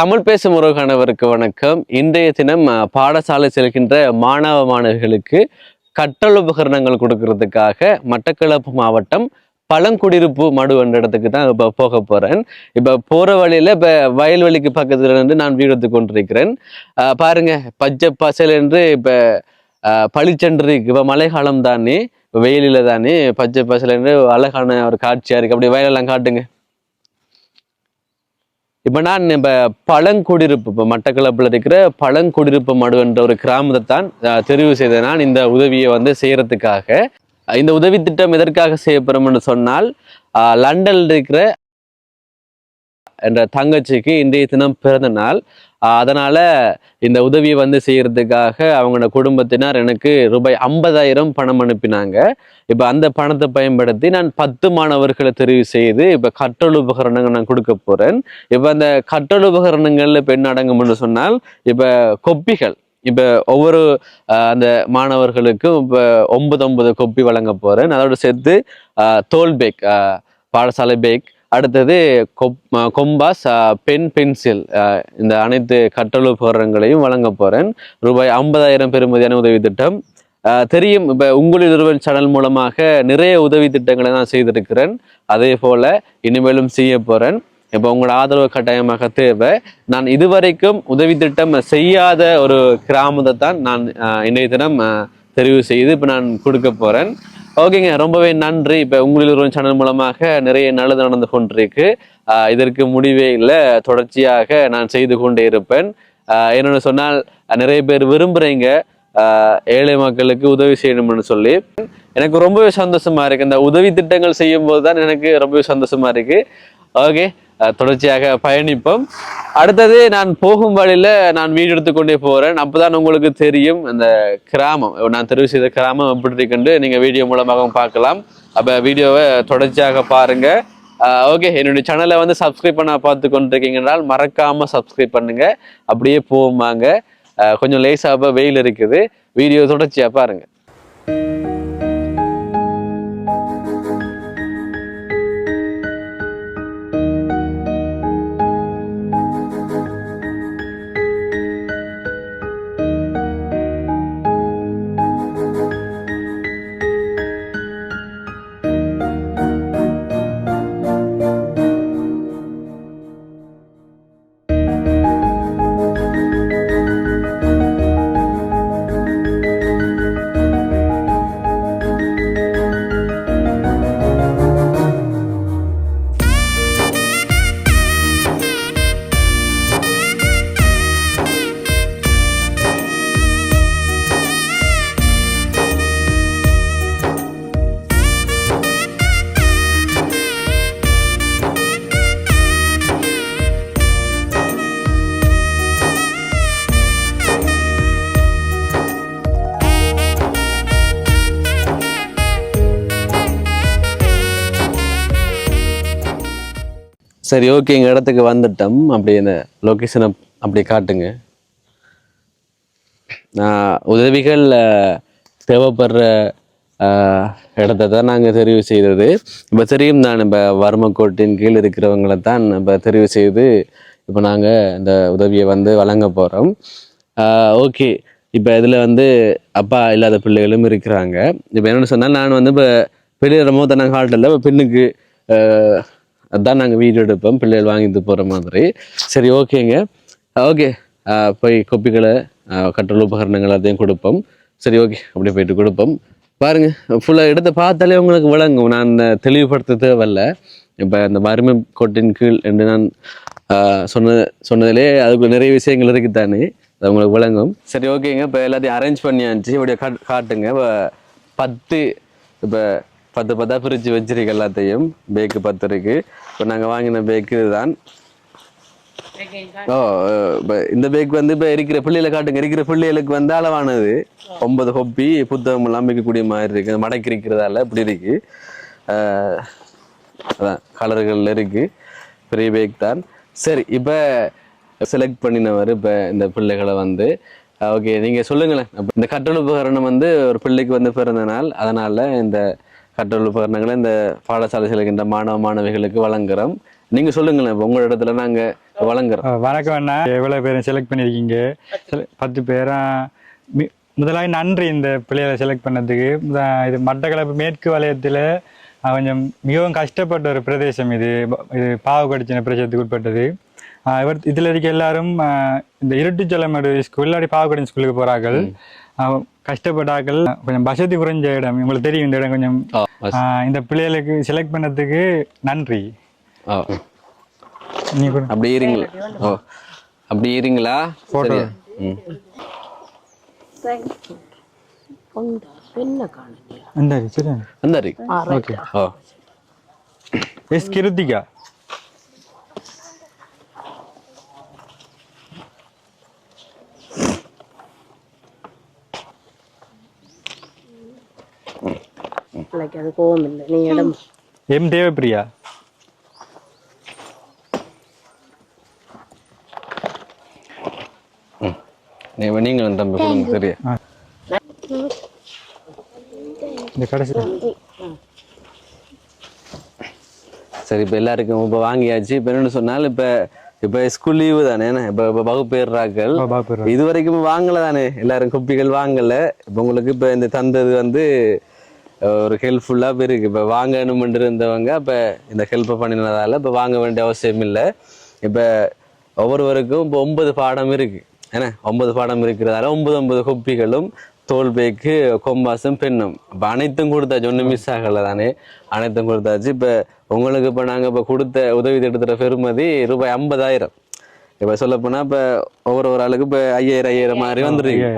தமிழ் பேசும் உறவுகானவருக்கு வணக்கம். இன்றைய தினம் பாடசாலை செல்கின்ற மாணவ மாணவிகளுக்கு கற்றல் உபகரணங்கள் கொடுக்கறதுக்காக மட்டக்களப்பு மாவட்டம் பழங்குடியிருப்பு மடு என்ற இடத்துக்கு தான் இப்போ போக போறேன். இப்போ போற வழியில இப்போ வயல்வெளிக்கு பக்கத்துல இருந்து நான் வீடு எடுத்து கொண்டிருக்கிறேன். பாருங்க, பச்சை பசல் என்று இப்போ பளிச்சென்று இப்போ மழை காலம் தானே, வெயிலில தானே பச்சை பசல் என்று அழகான ஒரு காட்சியா இருக்கு. அப்படி வயலெல்லாம் காட்டுங்க. இப்போ நான் இப்போ பழங்குடியிருப்பு இப்போ மட்டக்களப்பில் இருக்கிற பழங்குடியிருப்பு மடு என்ற ஒரு கிராமத்தை தான் தெரிவு செய்த நான் இந்த உதவியை வந்து செய்யறதுக்காக. இந்த உதவி திட்டம் எதற்காக செய்யப்படும் சொன்னால், லண்டனில் இருக்கிற என்ற தங்கச்சிக்கு இன்றைய தினம் பிறந்த நாள். அதனால இந்த உதவியை வந்து செய்யறதுக்காக அவங்களோட குடும்பத்தினர் எனக்கு ரூபாய் 50,000 பணம் அனுப்பினாங்க. இப்ப அந்த பணத்தை பயன்படுத்தி நான் 10 மாணவர்களை தெரிவு செய்து இப்ப கற்றல் உபகரணங்கள் நான் கொடுக்க போறேன். இப்ப அந்த கற்றல் உபகரணங்கள்ல இப்ப என்ன அடங்கும்னு சொன்னால், இப்ப கொப்பிகள் இப்ப ஒவ்வொரு அந்த மாணவர்களுக்கும் இப்ப 9 கொப்பி வழங்க போறேன். அதோட சேர்த்து தோல் பேக், பாடசாலை பேக், அடுத்தது கொம்பாஸ், பென், பென்சில், இந்த அனைத்து கற்றல் உபகரணங்களையும் வழங்க போறேன். ரூபாய் 50,000 பெறுமதியான உதவி திட்டம். தெரியும், இப்ப உங்களில் ஒருவன் சேனல் மூலமாக நிறைய உதவி திட்டங்களை நான் செய்திருக்கிறேன். அதே போல இனிமேலும் செய்ய போறேன். இப்போ உங்களோட ஆதரவு கட்டாயமாக தேவை. நான் இதுவரைக்கும் உதவி திட்டம் செய்யாத ஒரு கிராமத்தை தான் நான் இன்றைய தினம் தெரிவு செய்து இப்போ நான் கொடுக்க போறேன். ஓகேங்க, ரொம்பவே நன்றி. இப்போ உங்களில் ஒரு சேனல் மூலமாக நிறைய நல்லது நடந்து கொண்டிருக்கு. இதற்கு முடிவே இல்லை, தொடர்ச்சியாக நான் செய்து கொண்டே இருப்பேன். என்னென்னு சொன்னால், நிறைய பேர் விரும்புகிறீங்க ஏழை மக்களுக்கு உதவி செய்யணும்னு சொல்லி. எனக்கு ரொம்பவே சந்தோஷமா இருக்கு. இந்த உதவி திட்டங்கள் செய்யும் போது தான் எனக்கு ரொம்பவே சந்தோஷமா இருக்கு. ஓகே, தொடர்ச்சியாக பயணிப்போம். அடுத்தது நான் போகும் வழியில நான் வீடு எடுத்துக்கொண்டே போறேன். அப்பதான் உங்களுக்கு தெரியும் அந்த கிராமம், நான் தெரிவு செய்த கிராமம் எப்படி இருக்குன்னு நீங்க வீடியோ மூலமாகவும் பார்க்கலாம். அப்ப வீடியோவை தொடர்ச்சியாக பாருங்க. ஓகே, என்னுடைய சேனலை வந்து சப்ஸ்கிரைப் பண்ண பார்த்து கொண்டிருக்கீங்கன்றால் மறக்காம சப்ஸ்கிரைப் பண்ணுங்க. அப்படியே போவாங்க. கொஞ்சம் லேசாக வெயில் இருக்குது. வீடியோ தொடர்ச்சியா பாருங்க. சரி, ஓகே, எங்கள் இடத்துக்கு வந்துட்டோம். அப்படி இந்த லொக்கேஷனை அப்படி காட்டுங்க. உதவிகள் தேவைப்படுற இடத்த தான் நாங்கள் தெரிவு செய்தது. இப்போ தெரியும், நான் இப்போ வறுமைக்கோட்டின் கீழ் இருக்கிறவங்களை தான் இப்போ தெரிவு செய்து இப்போ நாங்கள் இந்த உதவியை வந்து வழங்க போகிறோம். ஓகே, இப்போ இதில் வந்து அப்பா இல்லாத பிள்ளைகளும் இருக்கிறாங்க. இப்போ என்னென்னு சொன்னால், நான் வந்து இப்போ பெரிய மோத்த நாங்கள் காட்டல, இப்போ பெண்ணுக்கு அதுதான் நாங்கள் வீடியோ எடுப்போம், பிள்ளைகள் வாங்கிட்டு போகிற மாதிரி. சரி, ஓகேங்க. ஓகே, போய் கொப்பிகளை கற்றல் உபகரணங்கள் அதையும் கொடுப்போம். சரி, ஓகே, அப்படியே போயிட்டு கொடுப்போம். பாருங்க, ஃபுல்லாக இடத்தை பார்த்தாலே உங்களுக்கு விளங்கும். நான் தெளிவுபடுத்த தேவையில்ல. இப்போ இந்த வறுமை கோட்டின் கீழ் என்று நான் சொன்னதிலே அதுக்கு நிறைய விஷயங்கள் இருக்குதானே, அது உங்களுக்கு விளங்கும். சரி, ஓகேங்க. இப்போ எல்லாத்தையும் அரேஞ்ச் பண்ணியாச்சு. இப்படியே காட்டுங்க. இப்போ 10 இப்போ 10 பிரித்து வச்சிருக்கு எல்லாத்தையும். பேக்கு 10 இருக்கு. இப்போ நாங்கள் வாங்கின பேக்கு இதுதான். இந்த பேக் வந்து இப்போ இருக்கிற பிள்ளைகளை காட்டுங்க. இருக்கிற பிள்ளைகளுக்கு வந்து அளவானது 9 கொப்பி புத்தகம் எல்லாம் வைக்கக்கூடிய மாதிரி இருக்கு. மடக்கி இருக்கிறதால இப்படி இருக்கு. அதான் கலர்கள் இருக்கு. பெரிய பேக் தான். சரி, இப்போ செலக்ட் பண்ணினவர் இப்போ இந்த பிள்ளைகளை வந்து ஓகே, நீங்கள் சொல்லுங்களேன். இந்த கற்றல் உபகரணம் வந்து ஒரு பிள்ளைக்கு வந்து பிறந்த நாள், அதனால இந்த கற்றல் உபகரணங்களை இந்த பாடசாலை செல்கின்ற மாணவ மாணவிகளுக்கு வழங்குறோம். நீங்கள் சொல்லுங்களேன், இப்போ உங்களோட இடத்துல நாங்கள் வழங்குறோம். வணக்கம் அண்ணா, எவ்வளவு பேரை செலக்ட் பண்ணிருக்கீங்க? 10 பேரா? முதலாக நன்றி இந்த பிள்ளைகளை செலக்ட் பண்ணதுக்கு. இது மட்டக்களப்பு மேற்கு வலயத்துல கொஞ்சம் மிகவும் கஷ்டப்பட்ட ஒரு பிரதேசம். இது பாவக்கடிச்சின பிரதேசத்துக்கு உட்பட்டது. இதுல இருக்க எல்லாரும் இந்த இருட்டுச்சலமடு ஸ்கூல் இல்லாட்டி பாவக்கடின ஸ்கூலுக்கு போறார்கள். கஷ்டப்பட்டார்கள். கொஞ்சம் வசதி குறைஞ்ச இடம், உங்களுக்கு தெரியும் இந்த இடம் கொஞ்சம். இந்த பிள்ளைகளுக்கு செலக்ட் பண்ணதுக்கு நன்றி. அப்படி இருங்களா? ஓ, அப்படி இருங்களா? Photo S Krithika. M Devapriya. நீங்களும் தம்பி கொடுங்க. சரியா? இந்த கடைசி சரி, இப்போ எல்லாருக்கும் இப்போ வாங்கியாச்சு. இப்போ என்னென்னு சொன்னால் இப்போ ஸ்கூல் லீவு தானே, இப்போ வகுப்பேறாக்கள் இது வரைக்கும் வாங்கலை தானே, எல்லாரும் குப்பிகள் வாங்கலை. இப்போ உங்களுக்கு இப்போ இந்த தந்தது வந்து ஒரு ஹெல்ப்ஃபுல்லாக இருக்கு. இப்போ வாங்கணுமென்று இருந்தவங்க இப்போ இந்த ஹெல்ப்பை பண்ணினதால இப்போ வாங்க வேண்டிய அவசியம் இல்லை. இப்போ ஒவ்வொருவருக்கும் இப்போ 9 பாடம் இருக்குது. ஏன்னா 9 பாடம் இருக்கிறதால 9 குப்பிகளும் தோல் பேக்கு கொம்பாசும் பெண்ணும் இப்போ அனைத்தும் கொடுத்தாச்சு. ஒன்றும் மிஸ் ஆகலை தானே, அனைத்தும் கொடுத்தாச்சு. இப்போ உங்களுக்கு இப்போ நாங்கள் இப்போ கொடுத்த உதவி திட்டத்தோட பெறுமதி ரூபாய் 50,000. இப்போ சொல்லப்போனால் இப்போ ஒவ்வொரு ஆளுக்கு இப்போ 5,000 மாதிரி வந்துடுறீங்க.